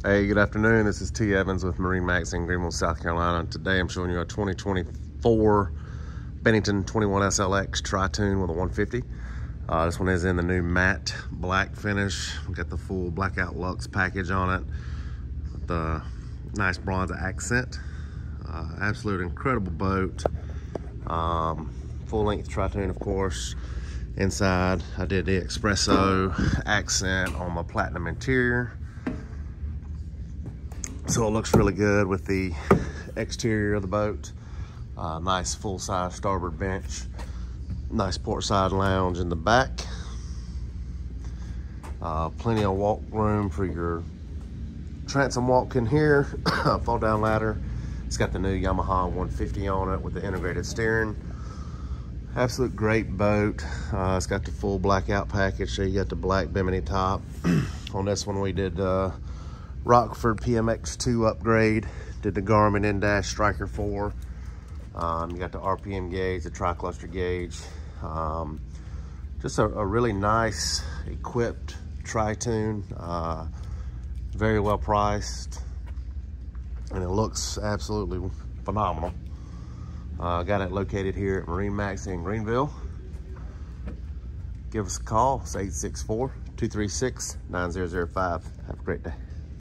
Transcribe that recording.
Hey, good afternoon. This is T. Evans with MarineMax in Greenville, South Carolina. Today I'm showing you a 2024 Bennington 21SXL Pontoon with a 150. This one is in the new matte black finish. We got the full blackout luxe package on it with the nice bronze accent. Absolute incredible boat. Full length Pontoon, of course. Inside I did the espresso accent on my platinum interior. So it looks really good with the exterior of the boat. Nice full-size starboard bench. Nice port-side lounge in the back. Plenty of walk room for your transom walk in here. Fall-down ladder. It's got the new Yamaha 150 on it with the integrated steering. Absolute great boat. It's got the full blackout package. So you got the black bimini top. On this one we did Rockford PMX2 upgrade, did the Garmin in-dash Striker 4. You got the RPM gauge, the tri-cluster gauge. Just a really nice equipped Pontoon, very well priced, and it looks absolutely phenomenal. Got it located here at MarineMax in Greenville. Give us a call, it's 864-236-9005. Have a great day.